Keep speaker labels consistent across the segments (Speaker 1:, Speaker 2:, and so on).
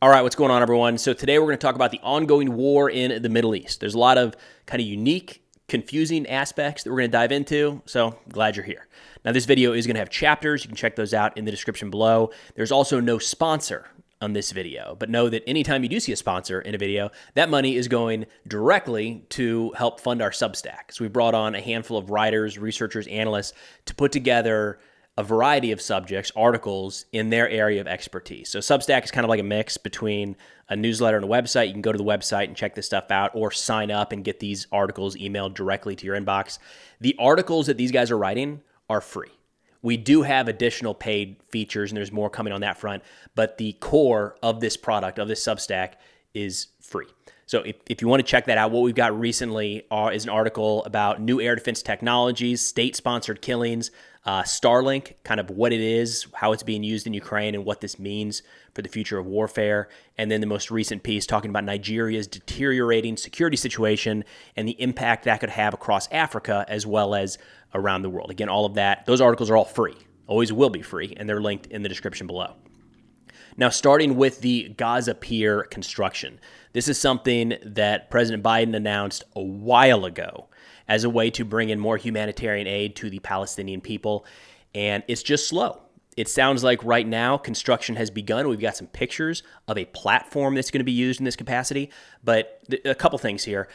Speaker 1: All right, what's going on, everyone? So today we're going to talk about the ongoing war in the Middle East. There's a lot of kind of unique, confusing aspects that we're going to dive into, so glad you're here. Now, this video is going to have chapters. You can check those out in the description below. There's also no sponsor on this video, but know that anytime you do see a sponsor in a video, that money is going directly to help fund our Substack. So we brought on a handful of writers, researchers, analysts to put together a variety of subjects, articles in their area of expertise. So Substack is kind of like a mix between a newsletter and a website. You can go to the website and check this stuff out, or sign up and get these articles emailed directly to your inbox. The articles that these guys are writing are free. We do have additional paid features, and there's more coming on that front, but the core of this product, of this Substack, is free. So if you want to check that out, what we've got recently is an article about new air defense technologies, state-sponsored killings, Starlink, kind of what it is, how it's being used in Ukraine, and what this means for the future of warfare. And then the most recent piece talking about Nigeria's deteriorating security situation and the impact that could have across Africa as well as around the world. Again, all of that, those articles are all free, always will be free, and they're linked in the description below. Now, starting with the Gaza Pier construction. This is something that President Biden announced a while ago as a way to bring in more humanitarian aid to the Palestinian people, and it's just slow. It sounds like right now construction has begun. We've got some pictures of a platform that's going to be used in this capacity, but a couple things here.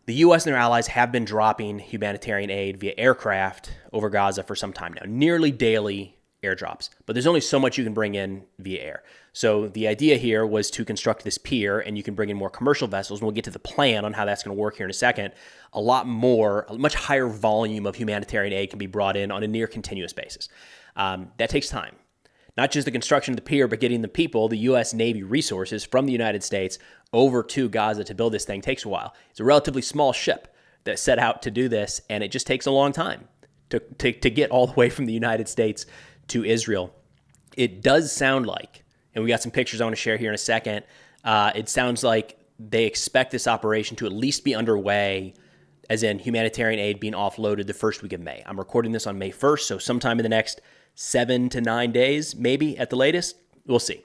Speaker 1: The U.S. and their allies have been dropping humanitarian aid via aircraft over Gaza for some time now, nearly daily airdrops, but there's only so much you can bring in via air. So the idea here was to construct this pier, and you can bring in more commercial vessels, and we'll get to the plan on how that's going to work here in a second. A much higher volume of humanitarian aid can be brought in on a near continuous basis. That takes time. Not just the construction of the pier, but getting the people, the U.S. Navy resources from the United States over to Gaza to build this thing takes a while. It's a relatively small ship that set out to do this, and it just takes a long time to get all the way from the United States to Israel. It does sound like, and we got some pictures I want to share here in a second, it sounds like they expect this operation to at least be underway, as in humanitarian aid being offloaded the first week of May. I'm recording this on May 1st, so sometime in the next 7 to 9 days, maybe at the latest. We'll see.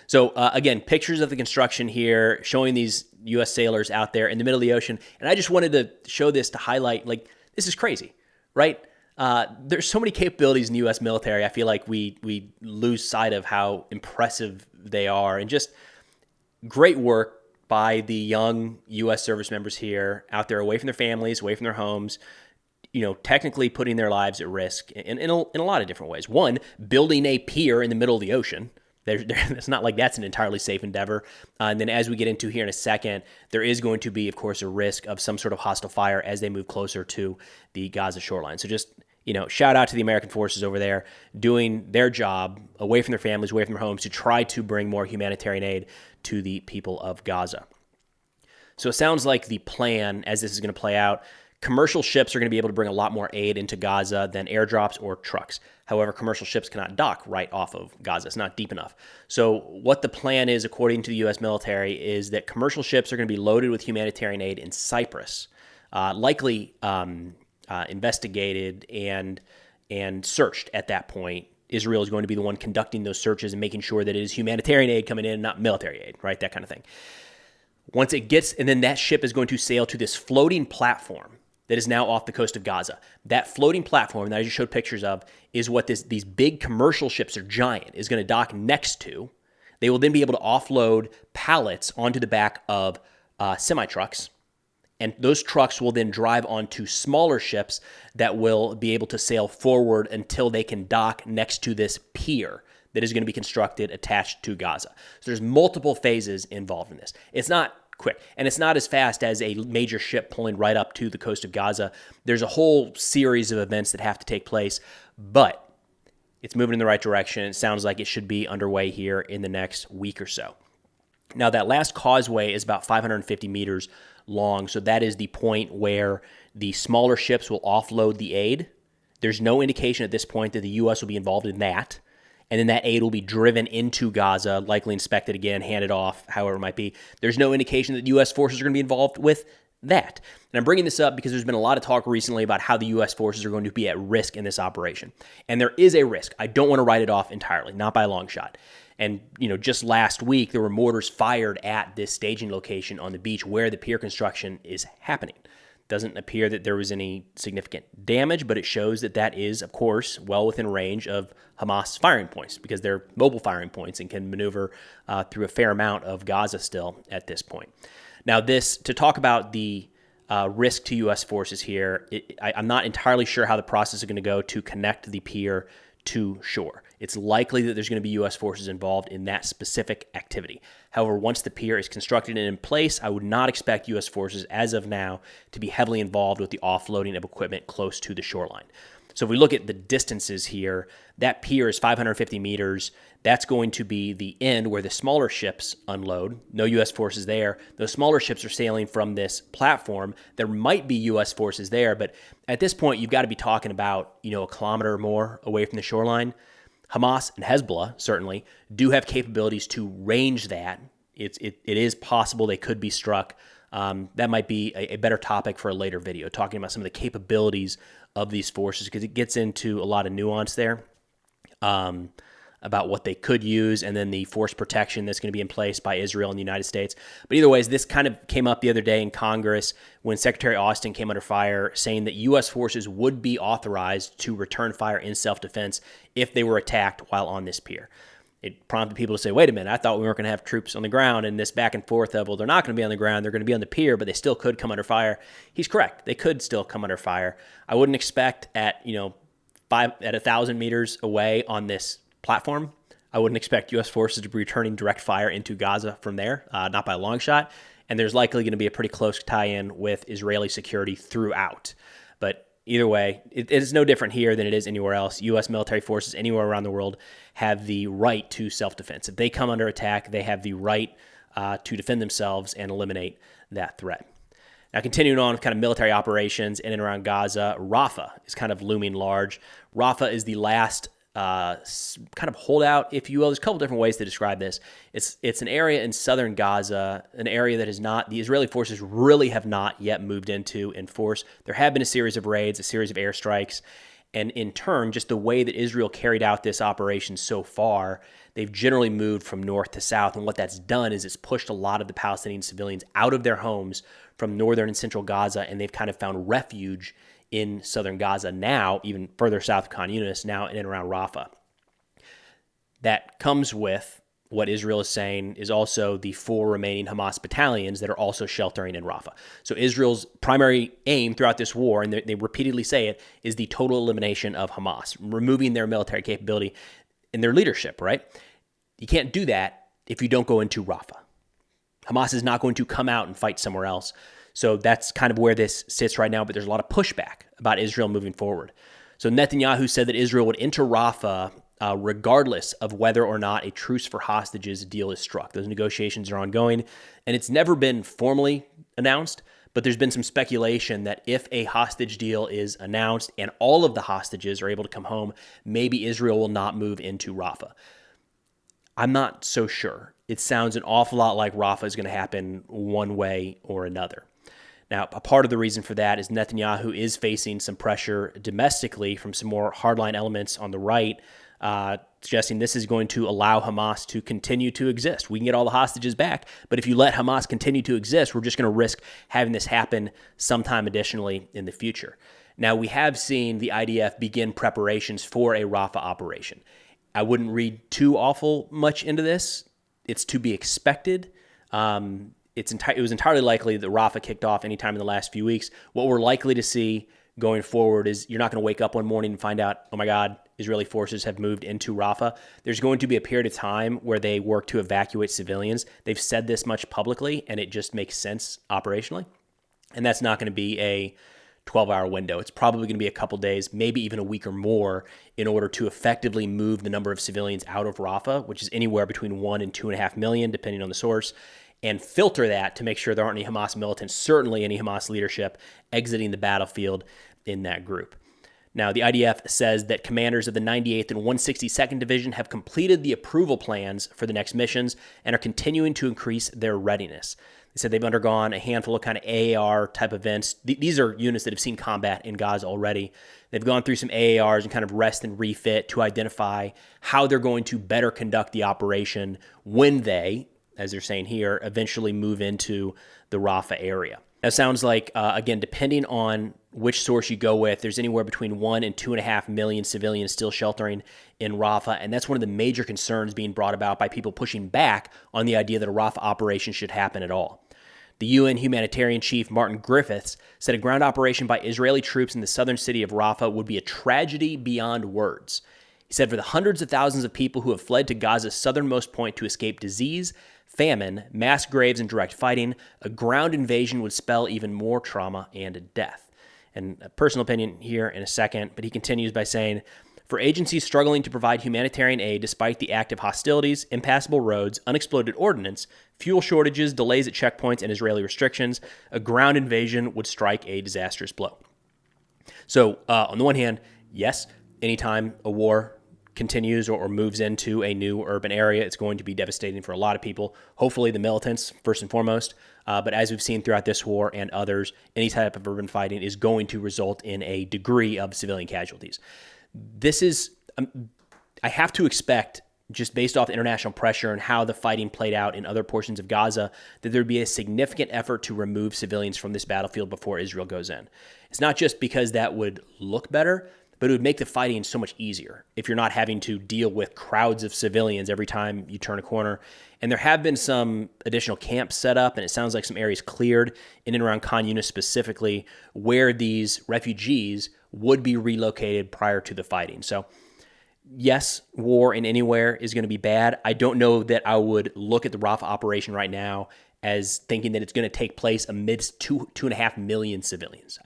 Speaker 1: So again, pictures of the construction here showing these U.S. sailors out there in the middle of the ocean. And I just wanted to show this to highlight, like, this is crazy, right? There's so many capabilities in the U.S. military. I feel like we lose sight of how impressive they are, and just great work by the young U.S. service members here out there, away from their families, away from their homes, technically putting their lives at risk in a lot of different ways. One, building a pier in the middle of the ocean. It's not like that's an entirely safe endeavor. And then as we get into here in a second, there is going to be, of course, a risk of some sort of hostile fire as they move closer to the Gaza shoreline. So just, shout out to the American forces over there doing their job away from their families, away from their homes, to try to bring more humanitarian aid to the people of Gaza. So it sounds like the plan, as this is going to play out, commercial ships are going to be able to bring a lot more aid into Gaza than airdrops or trucks. However, commercial ships cannot dock right off of Gaza. It's not deep enough. So what the plan is, according to the U.S. military, is that commercial ships are going to be loaded with humanitarian aid in Cyprus, likely investigated and searched at that point. Israel is going to be the one conducting those searches and making sure that it is humanitarian aid coming in, not military aid, right? That kind of thing. Once it gets, and then that ship is going to sail to this floating platform that is now off the coast of Gaza. That floating platform that I just showed pictures of is what these big commercial ships are giant is going to dock next to. They will then be able to offload pallets onto the back of semi-trucks, and those trucks will then drive onto smaller ships that will be able to sail forward until they can dock next to this pier that is going to be constructed attached to Gaza. So there's multiple phases involved in this. It's not quick, and it's not as fast as a major ship pulling right up to the coast of Gaza. There's a whole series of events that have to take place, but it's moving in the right direction. It sounds like it should be underway here in the next week or so. Now, that last causeway is about 550 meters long, so that is the point where the smaller ships will offload the aid. There's no indication at this point that the U.S. will be involved in that. And then that aid will be driven into Gaza, likely inspected again, handed off, however it might be. There's no indication that U.S. forces are going to be involved with that. And I'm bringing this up because there's been a lot of talk recently about how the U.S. forces are going to be at risk in this operation. And there is a risk. I don't want to write it off entirely, not by a long shot. And, just last week, there were mortars fired at this staging location on the beach where the pier construction is happening. Doesn't appear that there was any significant damage, but it shows that that is, of course, well within range of Hamas firing points, because they're mobile firing points and can maneuver through a fair amount of Gaza still at this point. Now, to talk about the risk to U.S. forces here, I'm not entirely sure how the process is going to go to connect the pier to shore. It's likely that there's going to be U.S. forces involved in that specific activity. However, once the pier is constructed and in place, I would not expect U.S. forces as of now to be heavily involved with the offloading of equipment close to the shoreline. So if we look at the distances here, that pier is 550 meters. That's going to be the end where the smaller ships unload. No U.S. forces there. Those smaller ships are sailing from this platform. There might be U.S. forces there, but at this point, you've got to be talking about, a kilometer or more away from the shoreline. Hamas and Hezbollah certainly do have capabilities to range that. It is possible they could be struck. That might be a better topic for a later video, talking about some of the capabilities of these forces, because it gets into a lot of nuance there about what they could use, and then the force protection that's going to be in place by Israel and the United States. But either ways, this kind of came up the other day in Congress when Secretary Austin came under fire, saying that U.S. forces would be authorized to return fire in self-defense if they were attacked while on this pier. It prompted people to say, wait a minute, I thought we weren't going to have troops on the ground, and this back and forth of, well, they're not going to be on the ground, they're going to be on the pier, but they still could come under fire. He's correct. They could still come under fire. I wouldn't expect at 1,000 meters away on this platform, I wouldn't expect U.S. forces to be returning direct fire into Gaza from there, not by a long shot. And there's likely going to be a pretty close tie-in with Israeli security throughout. But either way, it is no different here than it is anywhere else. U.S. military forces anywhere around the world have the right to self-defense. If they come under attack, they have the right to defend themselves and eliminate that threat. Now, continuing on with kind of military operations in and around Gaza, Rafah is kind of looming large. Rafah is the last kind of holdout, if you will. There's a couple different ways to describe this. It's an area in southern Gaza, an area that the Israeli forces really have not yet moved into in force. There have been a series of raids, a series of airstrikes, and in turn, just the way that Israel carried out this operation so far, they've generally moved from north to south, and what that's done is it's pushed a lot of the Palestinian civilians out of their homes from northern and central Gaza, and they've kind of found refuge in southern Gaza now, even further south of Khan Yunis, now in and around Rafah. That comes with what Israel is saying is also the 4 remaining Hamas battalions that are also sheltering in Rafah. So Israel's primary aim throughout this war, and they repeatedly say it, is the total elimination of Hamas, removing their military capability and their leadership, right? You can't do that if you don't go into Rafah. Hamas is not going to come out and fight somewhere else. So that's kind of where this sits right now, but there's a lot of pushback about Israel moving forward. So Netanyahu said that Israel would enter Rafah regardless of whether or not a truce for hostages deal is struck. Those negotiations are ongoing, and it's never been formally announced, but there's been some speculation that if a hostage deal is announced and all of the hostages are able to come home, maybe Israel will not move into Rafah. I'm not so sure. It sounds an awful lot like Rafah is going to happen one way or another. Now, a part of the reason for that is Netanyahu is facing some pressure domestically from some more hardline elements on the right, suggesting this is going to allow Hamas to continue to exist. We can get all the hostages back, but if you let Hamas continue to exist, we're just going to risk having this happen sometime additionally in the future. Now, we have seen the IDF begin preparations for a Rafah operation. I wouldn't read too awful much into this. It's to be expected. It was entirely likely that Rafah kicked off anytime in the last few weeks. What we're likely to see going forward is you're not going to wake up one morning and find out, oh my God, Israeli forces have moved into Rafah. There's going to be a period of time where they work to evacuate civilians. They've said this much publicly, and it just makes sense operationally. And that's not going to be a 12-hour window. It's probably going to be a couple days, maybe even a week or more, in order to effectively move the number of civilians out of Rafah, which is anywhere between 1 and 2.5 million, depending on the source, and filter that to make sure there aren't any Hamas militants, certainly any Hamas leadership, exiting the battlefield in that group. Now, the IDF says that commanders of the 98th and 162nd Division have completed the approval plans for the next missions and are continuing to increase their readiness. They said they've undergone a handful of kind of AAR type events. These are units that have seen combat in Gaza already. They've gone through some AARs and kind of rest and refit to identify how they're going to better conduct the operation when they, as they're saying here, eventually move into the Rafah area. That sounds like, again, depending on which source you go with, there's anywhere between 1 and 2.5 million civilians still sheltering in Rafah, and that's one of the major concerns being brought about by people pushing back on the idea that a Rafah operation should happen at all. The UN humanitarian chief, Martin Griffiths, said a ground operation by Israeli troops in the southern city of Rafah would be a tragedy beyond words. He said for the hundreds of thousands of people who have fled to Gaza's southernmost point to escape disease, famine, mass graves, and direct fighting, a ground invasion would spell even more trauma and death. And a personal opinion here in a second, but he continues by saying, for agencies struggling to provide humanitarian aid despite the active hostilities, impassable roads, unexploded ordnance, fuel shortages, delays at checkpoints, and Israeli restrictions, a ground invasion would strike a disastrous blow. So on the one hand, yes, anytime a war continues or moves into a new urban area, it's going to be devastating for a lot of people. Hopefully the militants, first and foremost. But as we've seen throughout this war and others, any type of urban fighting is going to result in a degree of civilian casualties. This is, I have to expect, just based off international pressure and how the fighting played out in other portions of Gaza, that there'd be a significant effort to remove civilians from this battlefield before Israel goes in. It's not just because that would look better, but it would make the fighting so much easier if you're not having to deal with crowds of civilians every time you turn a corner. And there have been some additional camps set up, and it sounds like some areas cleared in and around Khan Yunis specifically, where these refugees would be relocated prior to the fighting. So yes, war in anywhere is going to be bad. I don't know that I would look at the Rafah operation right now as thinking that it's going to take place amidst 2.5 million civilians.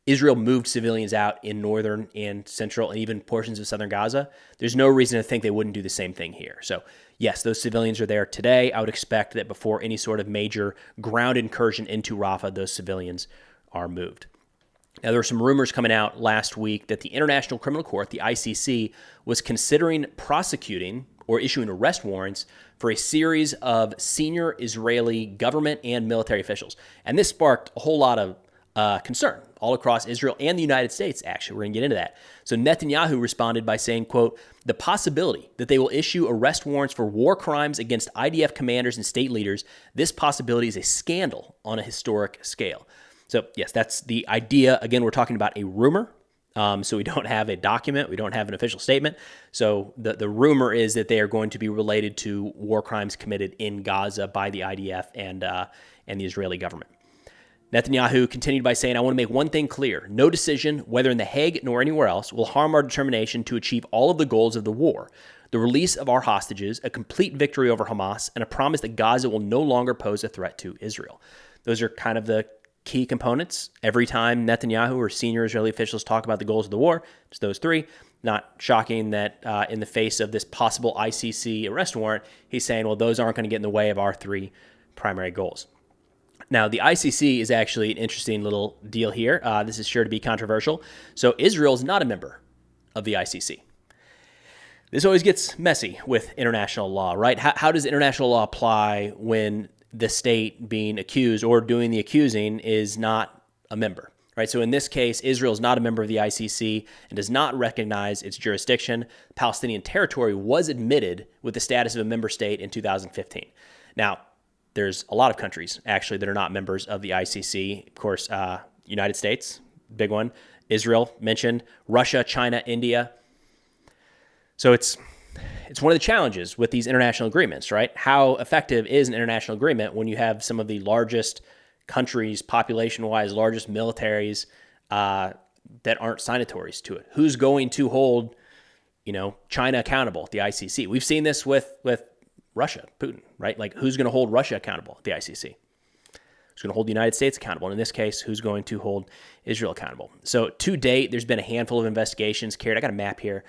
Speaker 1: Israel moved civilians out in northern and central and even portions of southern Gaza. There's no reason to think they wouldn't do the same thing here. So yes, those civilians are there today. I would expect that before any sort of major ground incursion into Rafah, those civilians are moved. Now, there were some rumors coming out last week that the International Criminal Court, the ICC, was considering prosecuting or issuing arrest warrants for a series of senior Israeli government and military officials. And this sparked a whole lot of concern all across Israel and the United States, actually. We're going to get into that. So Netanyahu responded by saying, quote, the possibility that they will issue arrest warrants for war crimes against IDF commanders and state leaders, this possibility is a scandal on a historic scale. So yes, that's the idea. Again, we're talking about a rumor. So we don't have a document. We don't have an official statement. So the rumor is that they are going to be related to war crimes committed in Gaza by the IDF and the Israeli government. Netanyahu continued by saying, I want to make one thing clear. No decision, whether in The Hague nor anywhere else, will harm our determination to achieve all of the goals of the war. The release of our hostages, a complete victory over Hamas, and a promise that Gaza will no longer pose a threat to Israel. Those are kind of the key components. Every time Netanyahu or senior Israeli officials talk about the goals of the war, it's those three. Not shocking that in the face of this possible ICC arrest warrant, he's saying, well, those aren't going to get in the way of our three primary goals. Now, the ICC is actually an interesting little deal here. This is sure to be controversial. So Israel is not a member of the ICC. This always gets messy with international law, right? How does international law apply when the state being accused or doing the accusing is not a member, right? So in this case, Israel is not a member of the ICC and does not recognize its jurisdiction. Palestinian territory was admitted with the status of a member state in 2015. Now, there's a lot of countries, actually, that are not members of the ICC. Of course, United States, big one. Israel, mentioned. Russia, China, India. So it's one of the challenges with these international agreements, right? How effective is an international agreement when you have some of the largest countries, population-wise, largest militaries that aren't signatories to it? Who's going to hold, China accountable at the ICC? We've seen this with Russia, Putin, right? Like, who's going to hold Russia accountable at the ICC? Who's going to hold the United States accountable? And in this case, who's going to hold Israel accountable? So to date, there's been a handful of investigations carried. I got a map here,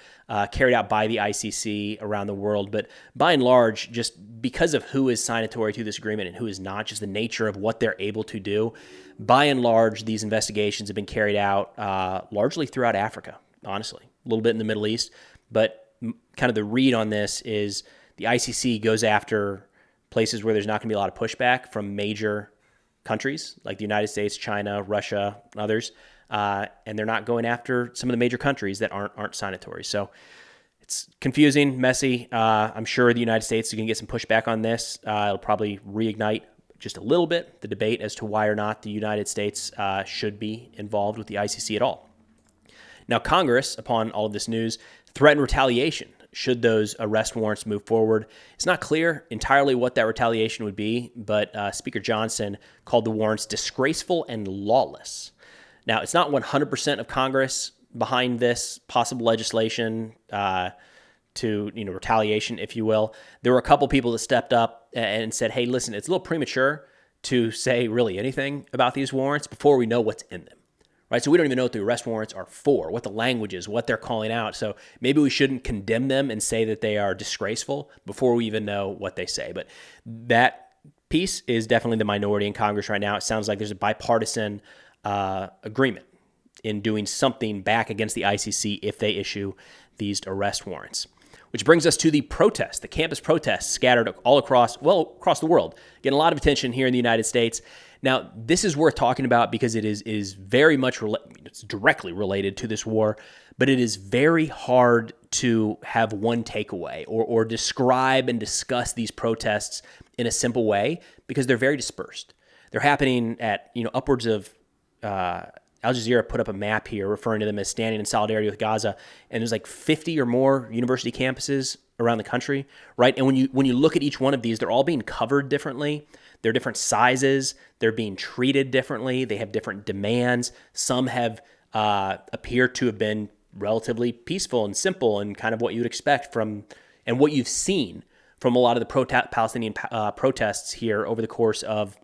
Speaker 1: carried out by the ICC around the world. But by and large, just because of who is signatory to this agreement and who is not, just the nature of what they're able to do, by and large, these investigations have been carried out largely throughout Africa, honestly. A little bit in the Middle East. But kind of the read on this is the ICC goes after places where there's not going to be a lot of pushback from major countries like the United States, China, Russia, and others, and they're not going after some of the major countries that aren't signatory. So it's confusing, messy. I'm sure the United States is going to get some pushback on this. It'll probably reignite just a little bit the debate as to why or not the United States should be involved with the ICC at all. Now, Congress, upon all of this news, threatened retaliation should those arrest warrants move forward. It's not clear entirely what that retaliation would be, but Speaker Johnson called the warrants disgraceful and lawless. Now, it's not 100% of Congress behind this possible legislation to retaliation, if you will. There were a couple people that stepped up and said, hey, listen, it's a little premature to say really anything about these warrants before we know what's in them. Right, so we don't even know what the arrest warrants are for, what the language is, what they're calling out. So maybe we shouldn't condemn them and say that they are disgraceful before we even know what they say. But that piece is definitely the minority in Congress right now. It sounds like there's a bipartisan agreement in doing something back against the ICC if they issue these arrest warrants. Which brings us to the protests, the campus protests scattered all across the world, getting a lot of attention here in the United States. Now, this is worth talking about because it is very much it's directly related to this war, but it is very hard to have one takeaway or describe and discuss these protests in a simple way because they're very dispersed. They're happening at upwards of Al Jazeera put up a map here referring to them as standing in solidarity with Gaza, and there's like 50 or more university campuses around the country, right? And when you look at each one of these, they're all being covered differently. They're different sizes. They're being treated differently. They have different demands. Some have appear to have been relatively peaceful and simple and kind of what you'd expect from and what you've seen from a lot of the Palestinian protests here over the course of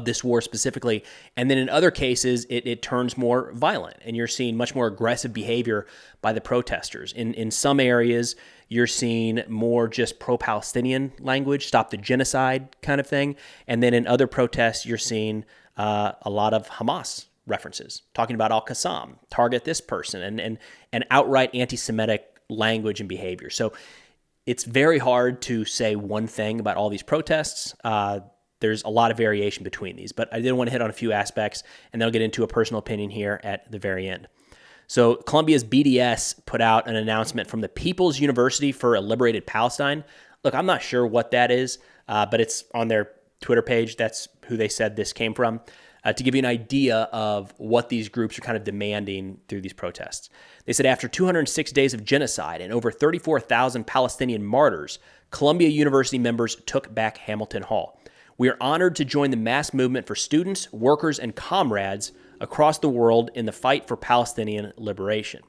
Speaker 1: this war specifically. And then in other cases, it turns more violent and you're seeing much more aggressive behavior by the protesters. In some areas, you're seeing more just pro-Palestinian language, stop the genocide kind of thing. And then in other protests, you're seeing a lot of Hamas references, talking about Al-Qassam, target this person, and outright anti-Semitic language and behavior. So it's very hard to say one thing about all these protests. There's a lot of variation between these, but I did want to hit on a few aspects, and then I'll get into a personal opinion here at the very end. So Columbia's BDS put out an announcement from the People's University for a Liberated Palestine. Look, I'm not sure what that is, but it's on their Twitter page. That's who they said this came from, to give you an idea of what these groups are kind of demanding through these protests. They said after 206 days of genocide and over 34,000 Palestinian martyrs, Columbia University members took back Hamilton Hall. We are honored to join the mass movement for students, workers, and comrades across the world in the fight for Palestinian liberation.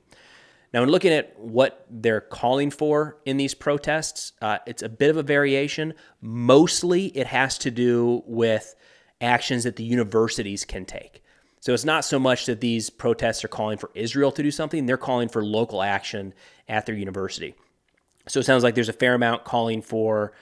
Speaker 1: Now, in looking at what they're calling for in these protests, it's a bit of a variation. Mostly, it has to do with actions that the universities can take. So it's not so much that these protests are calling for Israel to do something. They're calling for local action at their university. So it sounds like there's a fair amount calling for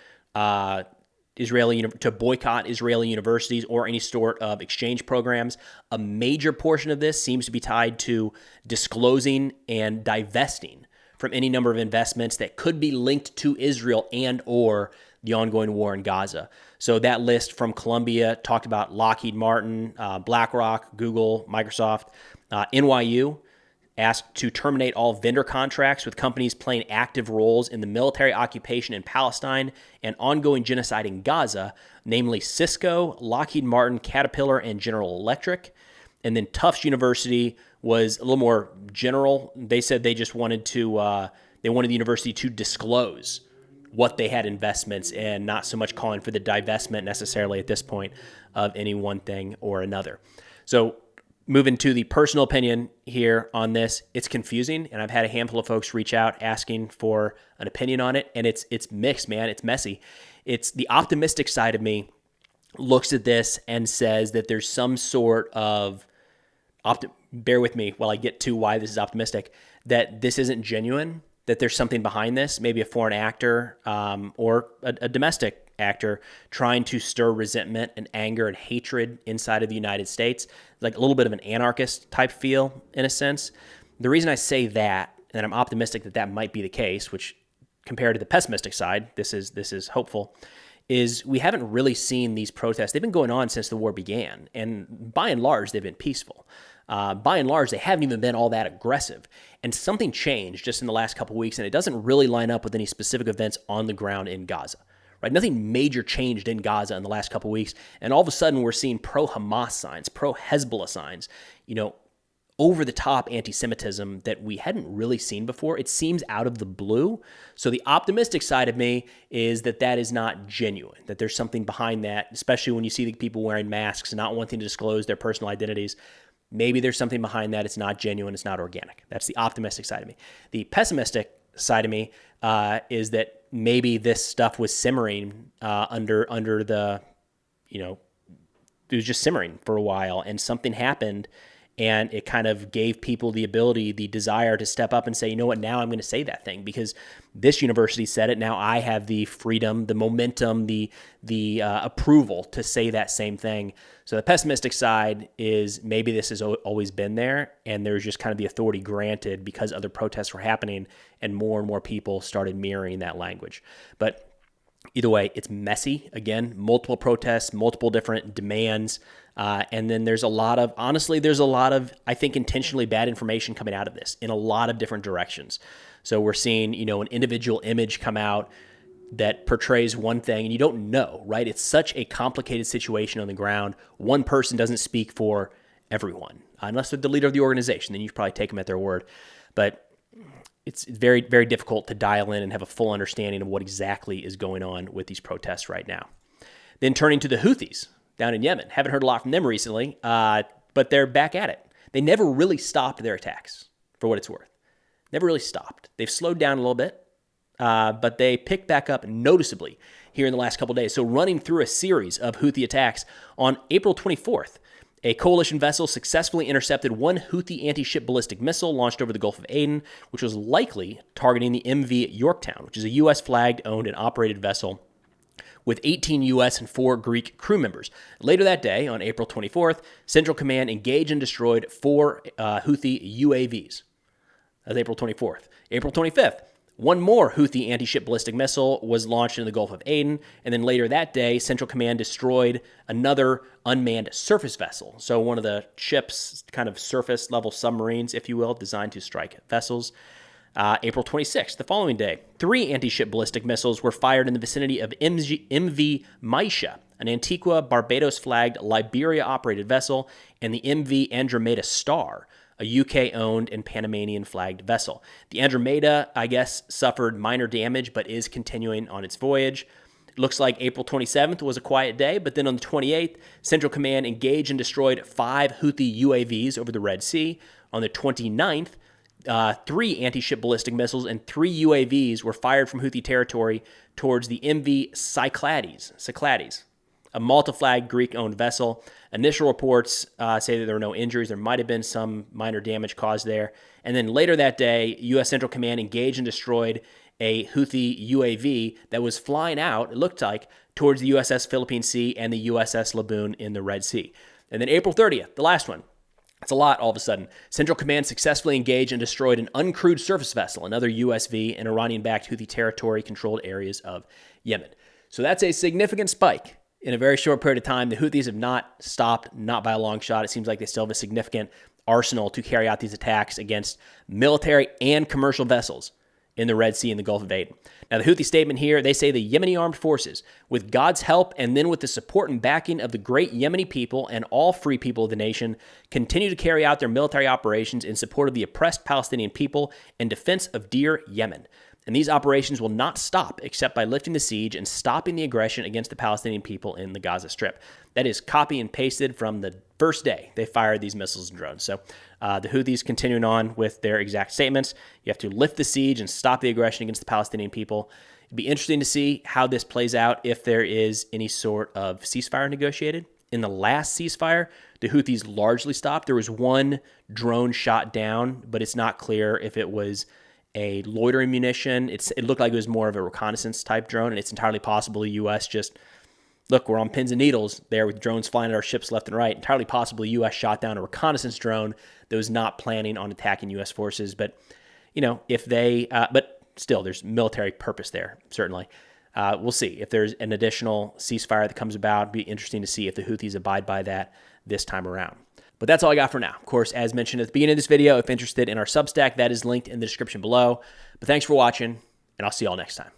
Speaker 1: to boycott Israeli universities or any sort of exchange programs. A major portion of this seems to be tied to disclosing and divesting from any number of investments that could be linked to Israel and or the ongoing war in Gaza. So that list from Columbia talked about Lockheed Martin, BlackRock, Google, Microsoft, NYU, asked to terminate all vendor contracts with companies playing active roles in the military occupation in Palestine and ongoing genocide in Gaza, namely Cisco, Lockheed Martin, Caterpillar, and General Electric. And then Tufts University was a little more general. They said they just wanted the university to disclose what they had investments in, not so much calling for the divestment necessarily at this point of any one thing or another. So moving to the personal opinion here on this, it's confusing, and I've had a handful of folks reach out asking for an opinion on it, and it's mixed, man. It's messy. It's the optimistic side of me looks at this and says that there's some sort of bear with me while I get to why this is optimistic, that this isn't genuine, that there's something behind this, maybe a foreign actor or a domestic actor trying to stir resentment and anger and hatred inside of the United States, like a little bit of an anarchist type feel in a sense. The reason I say that, and I'm optimistic that that might be the case, which compared to the pessimistic side, this is hopeful, is we haven't really seen these protests. They've been going on since the war began, and by and large, they've been peaceful. By and large, they haven't even been all that aggressive. And something changed just in the last couple of weeks, and it doesn't really line up with any specific events on the ground in Gaza. Right? Nothing major changed in Gaza in the last couple of weeks, and all of a sudden we're seeing pro-Hamas signs, pro-Hezbollah signs, over-the-top anti-Semitism that we hadn't really seen before. It seems out of the blue. So the optimistic side of me is that that is not genuine, that there's something behind that, especially when you see the people wearing masks and not wanting to disclose their personal identities. Maybe there's something behind that. It's not genuine. It's not organic. That's the optimistic side of me. The pessimistic side of me is that maybe this stuff was simmering under the, it was just simmering for a while, and something happened, and it kind of gave people the ability, the desire to step up and say, you know what, now I'm going to say that thing because this university said it. Now I have the freedom, the momentum, the approval to say that same thing. So the pessimistic side is maybe this has always been there, and there's just kind of the authority granted because other protests were happening and more people started mirroring that language. But either way, it's messy. Again, multiple protests, multiple different demands. And then there's a lot of, I think, intentionally bad information coming out of this in a lot of different directions. So we're seeing, an individual image come out that portrays one thing, and you don't know, right? It's such a complicated situation on the ground. One person doesn't speak for everyone, unless they're the leader of the organization. Then you probably take them at their word. But it's very, very difficult to dial in and have a full understanding of what exactly is going on with these protests right now. Then turning to the Houthis down in Yemen. Haven't heard a lot from them recently, but they're back at it. They never really stopped their attacks, for what it's worth. Never really stopped. They've slowed down a little bit, but they picked back up noticeably here in the last couple of days. So running through a series of Houthi attacks, on April 24th, a coalition vessel successfully intercepted one Houthi anti-ship ballistic missile launched over the Gulf of Aden, which was likely targeting the MV Yorktown, which is a U.S.-flagged, owned, and operated vessel with 18 U.S. and 4 Greek crew members. Later that day, on April 24th, Central Command engaged and destroyed 4 Houthi UAVs. That's April 24th. April 25th, one more Houthi anti-ship ballistic missile was launched in the Gulf of Aden, and then later that day, Central Command destroyed another unmanned surface vessel. So one of the ships, kind of surface-level submarines, if you will, designed to strike vessels. April 26th, the following day, 3 anti-ship ballistic missiles were fired in the vicinity of MV Maisha, an Antigua Barbados-flagged Liberia-operated vessel, and the MV Andromeda Star, a UK-owned and Panamanian-flagged vessel. The Andromeda, I guess, suffered minor damage but is continuing on its voyage. It looks like April 27th was a quiet day, but then on the 28th, Central Command engaged and destroyed 5 Houthi UAVs over the Red Sea. On the 29th, 3 anti-ship ballistic missiles and 3 UAVs were fired from Houthi territory towards the MV Cyclades, a Malta-flagged Greek-owned vessel. Initial reports say that there were no injuries. There might have been some minor damage caused there. And then later that day, U.S. Central Command engaged and destroyed a Houthi UAV that was flying out, it looked like, towards the USS Philippine Sea and the USS Laboon in the Red Sea. And then April 30th, the last one. It's a lot all of a sudden. Central Command successfully engaged and destroyed an uncrewed surface vessel, another USV, in Iranian-backed Houthi territory-controlled areas of Yemen. So that's a significant spike in a very short period of time. The Houthis have not stopped, not by a long shot. It seems like they still have a significant arsenal to carry out these attacks against military and commercial vessels in the Red Sea and the Gulf of Aden. Now, the Houthi statement here, they say the Yemeni armed forces, with God's help and then with the support and backing of the great Yemeni people and all free people of the nation, continue to carry out their military operations in support of the oppressed Palestinian people and defense of dear Yemen. And these operations will not stop except by lifting the siege and stopping the aggression against the Palestinian people in the Gaza Strip. That is copy and pasted from the first day they fired these missiles and drones. So the Houthis continuing on with their exact statements. You have to lift the siege and stop the aggression against the Palestinian people. It'd be interesting to see how this plays out if there is any sort of ceasefire negotiated. In the last ceasefire, the Houthis largely stopped. There was one drone shot down, but it's not clear if it was a loitering munition. It looked like it was more of a reconnaissance type drone, and it's entirely possible the U.S. just, look, we're on pins and needles there with drones flying at our ships left and right. Entirely possible the U.S. shot down a reconnaissance drone that was not planning on attacking U.S. forces. But, if they, but still, there's military purpose there, certainly. We'll see if there's an additional ceasefire that comes about. It'd be interesting to see if the Houthis abide by that this time around. But that's all I got for now. Of course, as mentioned at the beginning of this video, if interested in our Substack, that is linked in the description below. But thanks for watching, and I'll see you all next time.